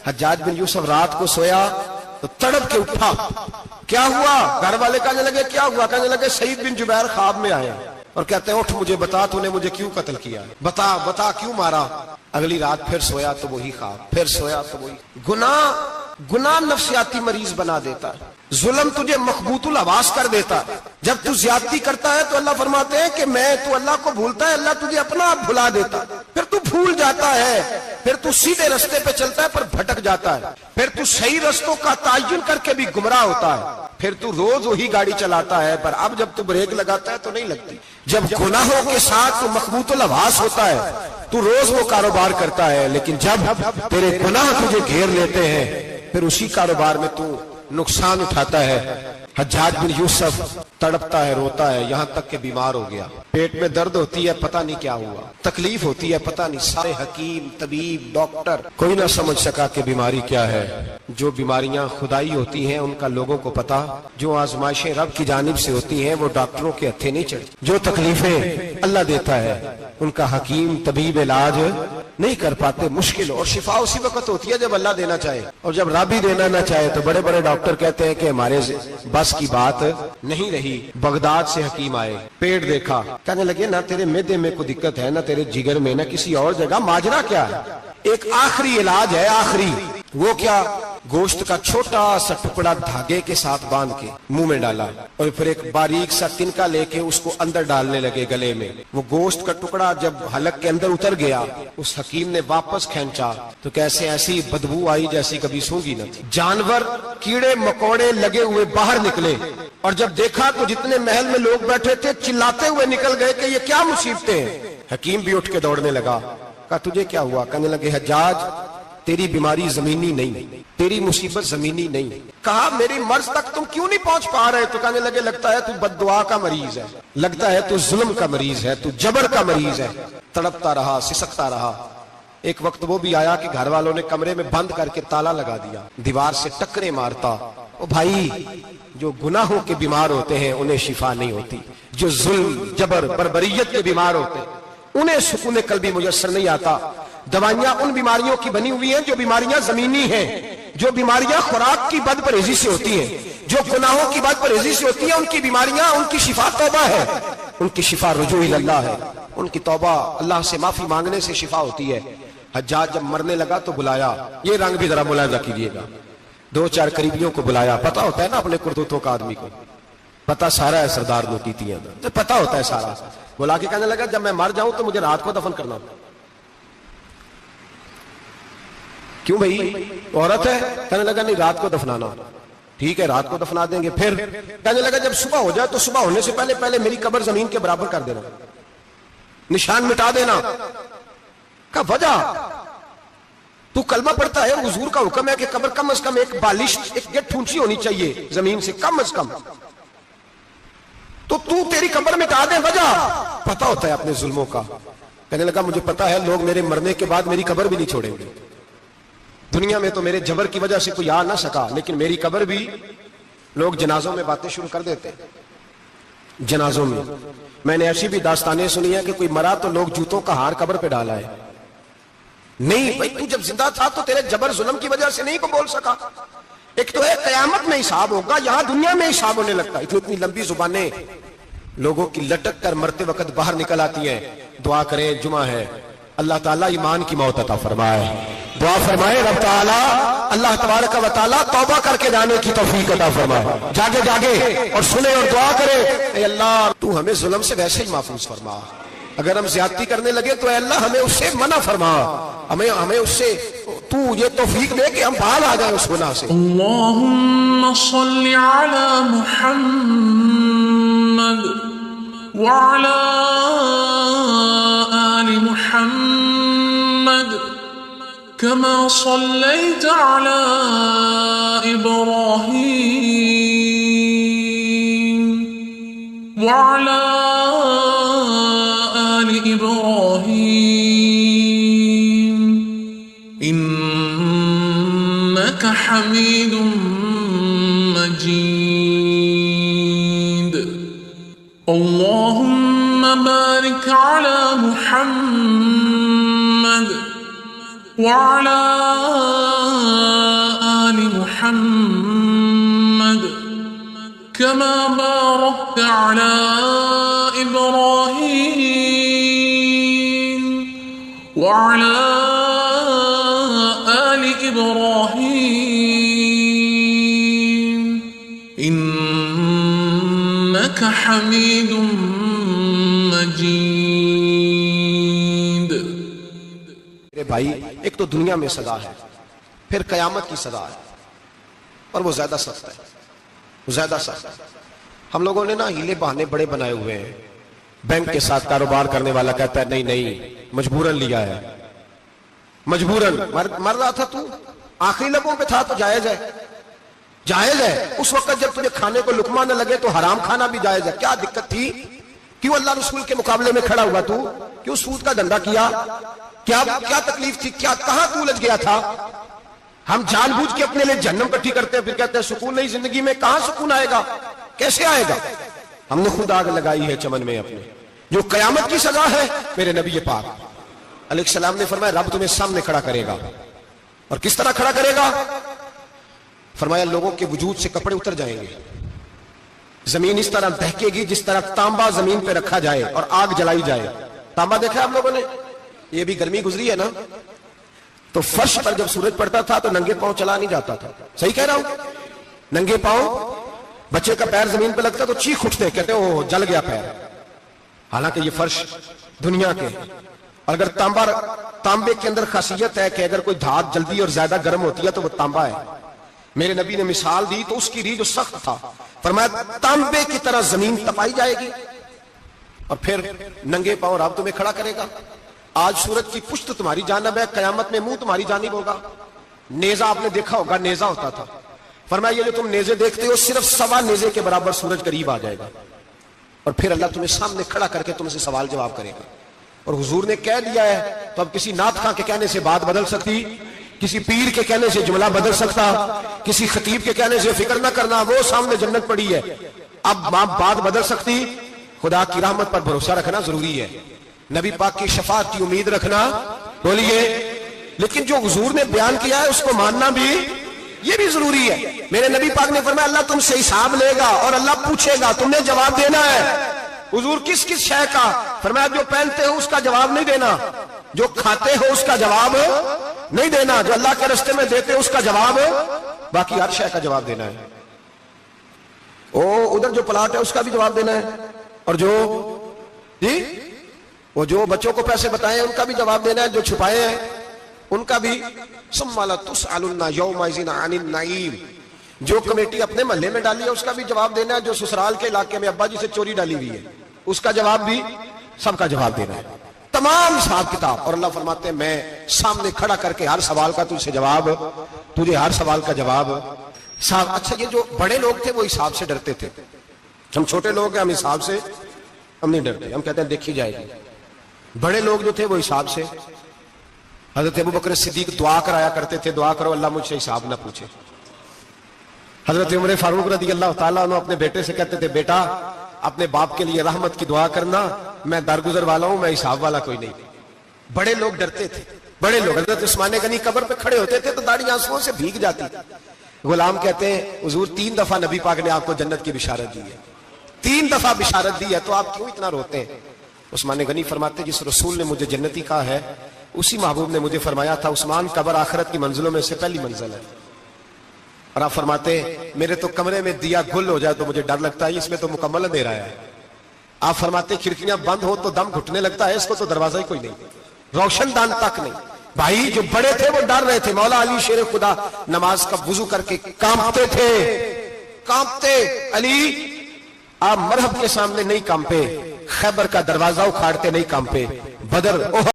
حجاج بن یوسف رات کو سویا تو تڑپ کے اٹھا. کیا ہوا؟ گھر والے کہنے لگے کیا ہوا؟ کہنے لگے سعید بن جبیر خواب میں آئے اور کہتے ہیں اٹھ مجھے بتا تو نے مجھے کیوں قتل کیا، بتا کیوں مارا. اگلی رات پھر سویا تو وہی خواب، پھر سویا تو وہی. گناہ نفسیاتی مریض بنا دیتا ہے. ظلم تجھے مخبوط الحواس کر دیتا ہے. جب تو زیادتی کرتا ہے تو اللہ فرماتے ہیں کہ تو اللہ کو بھولتا ہے، اللہ تجھے اپنا آپ بھلا دیتا ہے. پھر تو بھول جاتا ہے، پھر تو سیدھے رستے پہ چلتا ہے پر بھٹک جاتا ہے، پھر تو صحیح رستوں کا تعین کر کے بھی گمراہ ہوتا ہے، پھر تو روز وہی گاڑی چلاتا ہے پر اب جب تو بریک لگاتا ہے تو نہیں لگتی. جب گناہوں کے ساتھ تو مخبوط الحواس ہوتا ہے تو روز وہ کاروبار کرتا ہے، لیکن جب تیرے گناہ تجھے گھیر لیتے ہیں پھر اسی کاروبار میں تو نقصان اٹھاتا ہے. حجاج بن یوسف تڑپتا ہے، روتا ہے، یہاں تک کہ بیمار ہو گیا. پیٹ میں درد ہوتی ہے، پتہ نہیں کیا ہوا، تکلیف ہوتی ہے، پتہ نہیں. سارے حکیم، طبیب، ڈاکٹر کوئی نہ سمجھ سکا کہ بیماری کیا ہے. جو بیماریاں خدائی ہوتی ہیں ان کا لوگوں کو پتا، جو آزمائشیں رب کی جانب سے ہوتی ہیں وہ ڈاکٹروں کے ہتھے نہیں چڑھتی. جو تکلیفیں اللہ دیتا ہے ان کا حکیم طبیب علاج نہیں کر پاتے. مشکل اور شفا اسی وقت ہوتی ہے جب اللہ دینا چاہے، اور جب رب ہی دینا نہ چاہے تو بڑے بڑے ڈاکٹر کہتے ہیں کہ ہمارے بس کی بات نہیں رہی. بغداد سے حکیم آئے، پیٹ دیکھا، کہنے لگے نہ تیرے معدے میں کوئی دقت ہے، نہ تیرے جگر میں، نہ کسی اور جگہ، ماجرا کیا ہے؟ ایک آخری علاج ہے، آخری. وہ کیا؟ گوشت کا چھوٹا سا ٹکڑا دھاگے کے ساتھ باندھ کے منہ میں ڈالا اور پھر ایک باریک سا تنکا لے کے اس کو اندر ڈالنے لگے گلے میں. وہ گوشت کا ٹکڑا جب حلق کے اندر اتر گیا اس حکیم نے واپس کھینچا تو کیسے ایسی بدبو آئی جیسی کبھی سونگی نہ تھی. جانور کیڑے مکوڑے لگے ہوئے باہر نکلے اور جب دیکھا تو جتنے محل میں لوگ بیٹھے تھے چلاتے ہوئے نکل گئے کہ یہ کیا مصیبتیں ہیں. حکیم بھی اٹھ کے دوڑنے لگا. کہا تجھے کیا ہوا؟ کہنے لگے حجاج تیری بیماری زمینی نہیں، تیری مصیبت زمینی نہیں. کہا میری مرض تک تم کیوں نہیں پہنچ پا رہے؟ تو کہنے لگے لگتا ہے تو بد دعا کا مریض ہے، لگتا ہے تو ظلم کا مریض ہے، تو جبر کا مریض ہے. تڑپتا رہا، سسکتا رہا. ایک وقت وہ بھی آیا کہ گھر والوں نے کمرے میں بند کر کے تالا لگا دیا، دیوار سے ٹکرے مارتا. او بھائی، جو گناہوں کے بیمار ہوتے ہیں انہیں شفا نہیں ہوتی، جو ظلم، جبر، بربریت کے بیمار ہوتے ہیں انہیں سکون قلبی میسر نہیں آتا. دوائیاں ان بیماریوں کی بنی ہوئی ہیں جو بیماریاں زمینی ہیں، جو بیماریاں خوراک کی بد پرہیزی سے ہوتی ہیں، جو گناہوں کی بد پرہیزی سے ہوتی ہیں. ان کی بیماریاں، ان کی شفا توبہ ہے، ان کی شفا رجوع اللہ ہے، ان کی توبہ اللہ سے معافی مانگنے سے شفا ہوتی ہے. حجاج جب مرنے لگا تو بلایا، یہ رنگ بھی ذرا ملاحظہ کیجیے گا، 2-4 قریبیوں کو بلایا. پتا ہوتا ہے نا اپنے کرتوتوں کا آدمی کو، پتا سارا ہے سردار لوٹیتی ہے تو پتا ہوتا ہے سارا. بلا کے کہنے لگا جب میں مر جاؤں تو مجھے رات کو دفن کرنا. کیوں بھائی عورت ہے؟ کہنے لگا نہیں رات کو دفنانا. ٹھیک ہے رات کو دفنا دیں گے. پھر کہنے لگا جب صبح ہو جائے تو صبح ہونے سے پہلے میری قبر زمین کے برابر کر دینا، نشان مٹا دینا. کا وجہ تو کلمہ پڑھتا ہے، حضور کا حکم ہے کہ قبر کم از کم ایک بالش، ایک گٹ اونچی ہونی چاہیے زمین سے کم از کم، تو تیری قبر مٹا دے. وجہ پتا ہوتا ہے اپنے ظلموں کا. کہنے لگا مجھے پتا ہے لوگ میرے مرنے کے بعد میری قبر بھی نہیں چھوڑیں گے. دنیا میں تو میرے جبر کی وجہ سے کوئی آ نہ سکا، لیکن میری قبر بھی لوگ جنازوں میں باتیں شروع کر دیتے. جنازوں میں نے ایسی بھی داستانیں سنی ہیں کہ کوئی مرا تو لوگ جوتوں کا ہار قبر پہ ڈالا ہے. نہیں بھائی تو جب زندہ تھا تو تیرے جبر ظلم کی وجہ سے نہیں کو بول سکا. ایک تو ہے قیامت میں حساب ہوگا، یہاں دنیا میں حساب ہونے لگتا ہے. اتنی لمبی زبانیں لوگوں کی لٹک کر مرتے وقت باہر نکل آتی ہیں. دعا کریں، جمعہ ہے، اللہ تعالیٰ ایمان کی موت عطا فرمائے. دعا فرمائے رب تعالیٰ اللہ تبارک و تعالیٰ توبہ کر کے جانے کی توفیق عطا فرمائے. جاگے اور سنے اور دعا کرے اے اللہ تو ہمیں ظلم سے ویسے ہی محفوظ فرما. اگر ہم زیادتی کرنے لگے تو اے اللہ ہمیں اس سے منع فرما، ہمیں اس سے تو یہ توفیق دے کہ ہم باہر آ جائیں اس گناہ سے. اللہم صل علی محمد وعلی آل محمد كما صليت على إبراهيم وعلى آل إبراهيم إنك حميد مجيد. اللهم بارك على محمد وعلى محمد كما باركت على إبراهيم وعلى آل إبراهيم إنك حميد مجيد. میرے بھائی، ایک تو دنیا میں سزا ہے، پھر قیامت کی سزا ہے، اور وہ زیادہ سخت ہے، زیادہ سخت ہے. ہم لوگوں نے نا ہیلے بہانے بڑے بنائے ہوئے ہیں. بینک کے ساتھ کاروبار کرنے والا کہتا ہے نہیں نہیں مجبوراً لیا ہے، مجبوراً. مر رہا تھا تو آخری لبوں پہ تھا تو جائز ہے، جائز ہے. اس وقت جب تجھے کھانے کو لقمہ نہ لگے تو حرام کھانا بھی جائز ہے. کیا دقت تھی؟ کیوں اللہ رسول کے مقابلے میں کھڑا ہوا تو؟ کیوں سود کا دھندا کیا؟ کیا تکلیف تھی؟ کہاں تو الجھ گیا تھا؟ ہم جان بوجھ کے اپنے لیے جہنم کٹھی کرتے ہیں، پھر کہتے ہیں سکون نہیں زندگی میں. کہاں سکون آئے گا؟ کیسے آئے گا؟ ہم نے خود آگ لگائی ہے چمن میں اپنے. جو قیامت کی سزا ہے، میرے نبی پاک علیہ السلام نے فرمایا رب تمہیں سامنے کھڑا کرے گا. اور کس طرح کھڑا کرے گا؟ فرمایا لوگوں کے وجود سے کپڑے اتر جائیں گے، زمین اس طرح دہکے گی جس طرح تانبا زمین پہ رکھا جائے اور آگ جلائی جائے. تانبا دیکھا آپ لوگوں نے؟ یہ بھی گرمی گزری ہے نا، تو فرش پر جب سورج پڑتا تھا تو ننگے پاؤں چلا نہیں جاتا تھا. صحیح کہہ رہا ہوں؟ ننگے پاؤں، بچے کا پیر زمین پہ لگتا تو چیخ اٹھتے، کہتے وہ جل گیا پیر. حالانکہ یہ فرش دنیا کے. اگر تانبے کے اندر خاصیت ہے کہ اگر کوئی دھات جلدی اور زیادہ گرم ہوتی ہے تو وہ تانبا ہے. میرے نبی نے مثال دی تو اس کی ری جو سخت تھا، فرمایا تانبے کی طرح زمین تپائی جائے گی اور پھر ننگے پاؤں رب تمہیں کھڑا کرے گا. آج سورج کی پشت تمہاری جانب ہے، قیامت میں منہ تمہاری جانب ہوگا. نیزہ آپ نے دیکھا ہوگا، نیزہ ہوتا تھا. فرمایا یہ جو تم نیزے دیکھتے ہو صرف 1.25 نیزے کے برابر سورج قریب آ جائے گا اور پھر اللہ تمہیں سامنے کھڑا کر کے تم سے سوال جواب کرے گا. اور حضور نے کہہ دیا ہے تو اب کسی نعت خواں کے کہنے سے بات بدل سکتی، کسی پیر کے کہنے سے جملہ بدل سکتا، کسی خطیب کے کہنے سے فکر نہ کرنا وہ سامنے جنت پڑی ہے، اب بات بدل سکتی. خدا کی رحمت پر بھروسہ رکھنا ضروری ہے، نبی پاک کی شفاعت کی امید رکھنا. بولیے. لیکن جو حضور نے بیان کیا ہے اس کو ماننا بھی یہ بھی ضروری ہے. میرے نبی پاک نے فرمایا اللہ تم سے حساب لے گا اور اللہ پوچھے گا، تم نے جواب دینا ہے. حضور کس کس شے کا؟ فرمایا جو پہنتے ہو اس کا جواب نہیں دینا، جو کھاتے ہو اس کا جواب نہیں دینا، جو اللہ کے راستے میں دیتے ہو اس کا جواب، باقی ہر شے کا جواب دینا ہے. ادھر جو پلاٹ ہے اس کا بھی جواب دینا ہے، اور جو بچوں کو پیسے بتائے ان کا بھی جواب دینا ہے، جو چھپائے ہیں ان کا بھی. ثم لتسألن یومئذ عن النعیم. جو کمیٹی اپنے محلے میں ڈالی ہے اس کا بھی جواب دینا ہے، جو سسرال کے علاقے میں ابا جی سے چوری ڈالی ہوئی ہے اس کا جواب بھی، سب کا جواب دینا ہے. تمام حساب کتاب. اور اللہ فرماتے ہیں میں سامنے کھڑا کر کے ہر سوال کا تجھے ہر سوال کا جواب. اچھا یہ جو بڑے لوگ تھے وہ حساب سے ڈرتے تھے، ہم چھوٹے لوگ ہیں ہم حساب سے ہم نہیں ڈرتے، ہم کہتے ہیں دیکھی جائے گی. بڑے لوگ جو تھے وہ حساب سے. حضرت ابو بکر صدیق دعا کرایا کرتے تھے، دعا کرو اللہ مجھ سے حساب نہ پوچھے. حضرت عمر فاروق رضی اللہ تعالیٰ عنہ اپنے بیٹے سے کہتے تھے بیٹا اپنے باپ کے لیے رحمت کی دعا کرنا، میں درگزر والا ہوں، میں حساب والا کوئی نہیں. بڑے لوگ ڈرتے تھے، بڑے لوگ. حضرت عثمان غنی قبر پہ کھڑے ہوتے تھے تو داڑھی آنسوؤں سے بھیگ جاتی. غلام کہتے ہیں حضور 3 دفعہ نبی پاک نے آپ کو جنت کی بشارت دی ہے، 3 دفعہ بشارت دی ہے، تو آپ کیوں اتنا روتے ہیں؟ عثمان غنی فرماتے جس رسول نے مجھے جنتی کہا ہے اسی محبوب نے مجھے فرمایا تھا عثمان قبر آخرت کی منزلوں میں سے پہلی منزل ہے. اور آپ فرماتے میرے تو کمرے میں دیا گل ہو جائے تو مجھے ڈر لگتا ہے، اس میں تو مکمل اندھیرا ہے. آپ فرماتے کھڑکیاں بند ہو تو دم گھٹنے لگتا ہے، اس کو تو دروازہ ہی کوئی نہیں، روشن دان تک نہیں. بھائی جو بڑے تھے وہ ڈر رہے تھے. مولا علی شیر خدا نماز کا وضو کر کے کانپتے تھے، کانپتے. علی آپ مرحب کے سامنے نہیں کانپے، خیبر کا دروازہ اکھاڑتے نہیں کانپے، بدر